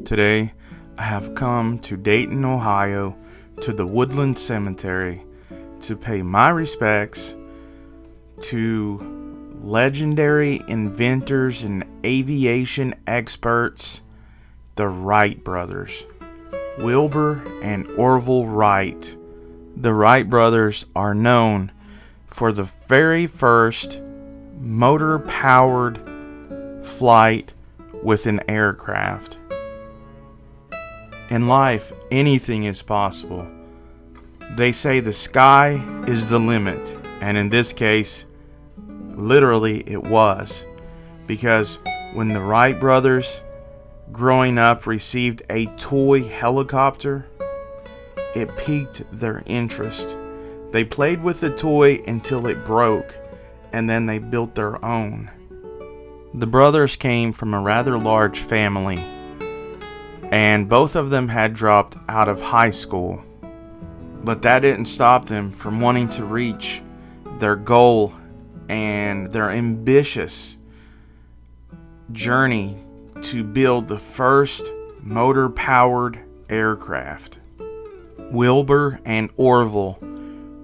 Today, I have come to Dayton, Ohio, to the Woodland Cemetery to pay my respects to legendary inventors and aviation experts, the Wright brothers, Wilbur and Orville Wright. The Wright brothers are known for the very first motor-powered flight with an aircraft. In life, anything is possible. They say the sky is the limit, and in this case, literally it was. Because when the Wright brothers, growing up, received a toy helicopter, it piqued their interest. They played with the toy until it broke, and then they built their own. The brothers came from a rather large family, and both of them had dropped out of high school. But that didn't stop them from wanting to reach their goal and their ambitious journey to build the first motor-powered aircraft. Wilbur and Orville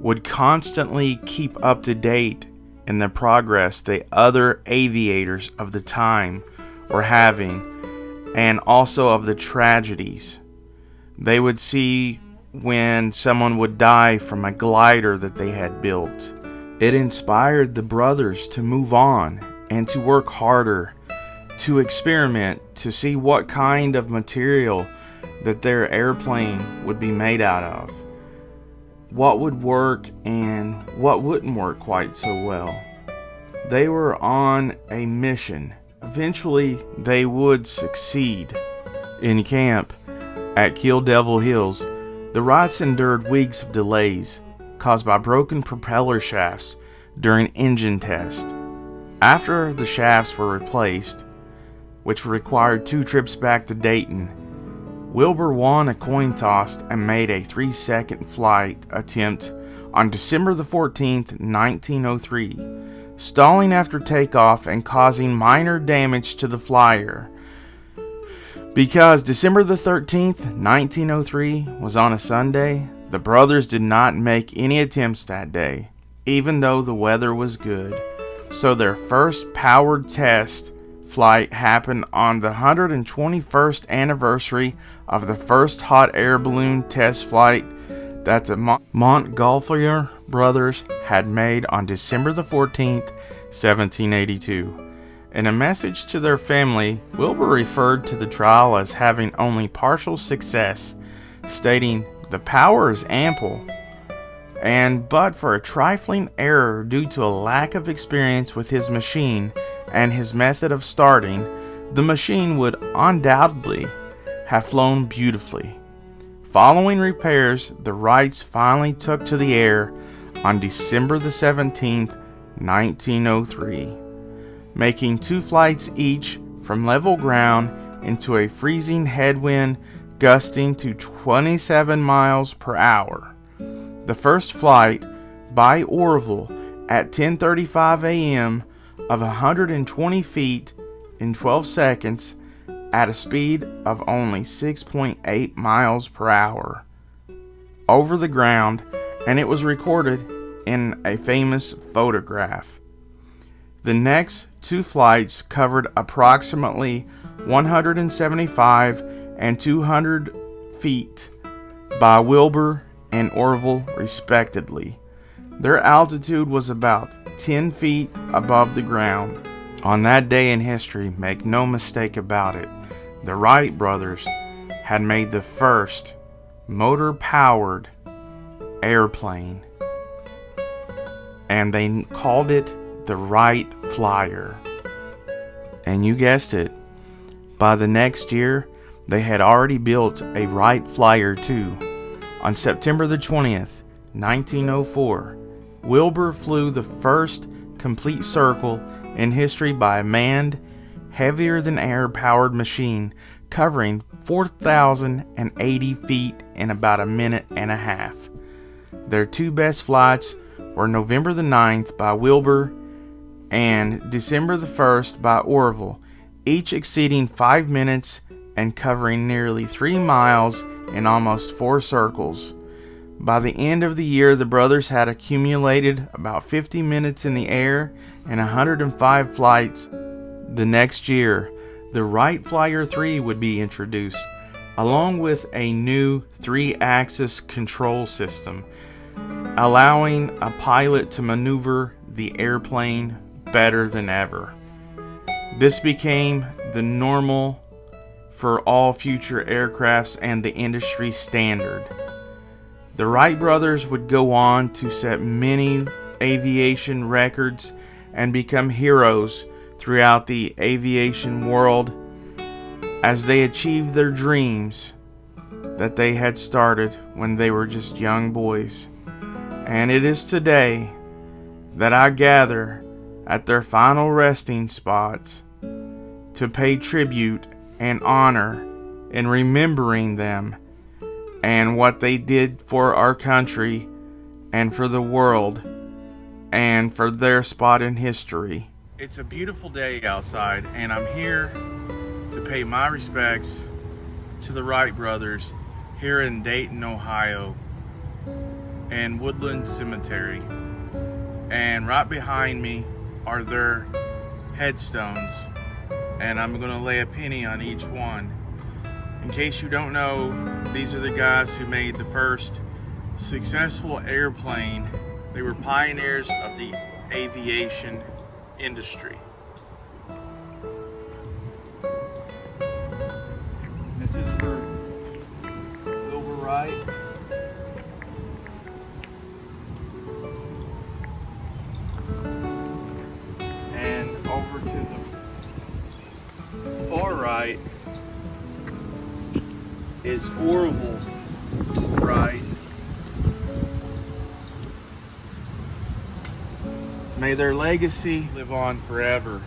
would constantly keep up to date in the progress the other aviators of the time were having, and also of the tragedies. They would see when someone would die from a glider that they had built. It inspired the brothers to move on and to work harder, to experiment, to see what kind of material that their airplane would be made out of, what would work and what wouldn't work quite so well. They were on a mission. Eventually, they would succeed. In camp at Kill Devil Hills, the Wrights endured weeks of delays caused by broken propeller shafts during engine test. After the shafts were replaced, which required 2 trips back to Dayton, Wilbur won a coin toss and made a 3-second flight attempt on December the 14th, 1903, stalling after takeoff and causing minor damage to the flyer. Because December the 13th, 1903 was on a Sunday, the brothers did not make any attempts that day, even though the weather was good. So their first powered test flight happened on the 121st anniversary of the first hot air balloon test flight that the Montgolfier brothers had made on December the 14th, 1782. In a message to their family, Wilbur referred to the trial as having only partial success, stating, "The power is ample, and but for a trifling error due to a lack of experience with his machine and his method of starting, the machine would undoubtedly have flown beautifully." Following repairs, the Wrights finally took to the air on December the 17th, 1903, making 2 flights each from level ground into a freezing headwind gusting to 27 miles per hour. The first flight by Orville at 10:35 a.m. of 120 feet in 12 seconds at a speed of only 6.8 miles per hour over the ground, and it was recorded in a famous photograph. The next 2 flights covered approximately 175 and 200 feet by Wilbur and Orville respectively. Their altitude was about 10 feet above the ground. On that day in history, make no mistake about it, the Wright brothers had made the first motor-powered airplane, and they called it the Wright Flyer. And you guessed it, by the next year, they had already built a Wright Flyer too. On September the 20th, 1904, Wilbur flew the first complete circle in history by a manned, heavier-than-air powered machine covering 4,080 feet in about a minute and a half. Their 2 best flights were November the 9th by Wilbur and December the 1st by Orville, each exceeding 5 minutes and covering nearly 3 miles in almost 4 circles. By the end of the year, the brothers had accumulated about 50 minutes in the air and 105 flights. The next year, the Wright Flyer 3 would be introduced, along with a new 3-axis control system, allowing a pilot to maneuver the airplane better than ever. This became the normal for all future aircrafts and the industry standard. The Wright brothers would go on to set many aviation records and become heroes throughout the aviation world as they achieved their dreams that they had started when they were just young boys. And it is today that I gather at their final resting spots to pay tribute and honor in remembering them and what they did for our country and for the world and for their spot in history. It's a beautiful day outside, and I'm here to pay my respects to the Wright brothers here in Dayton, Ohio, and Woodland Cemetery. And right behind me are their headstones, and I'm going to lay a penny on each one. In case you don't know, these are the guys who made the first successful airplane. They were pioneers of the aviation industry. This is for Wilbur Wright. And over to the far right is Orville Wright. May their legacy live on forever.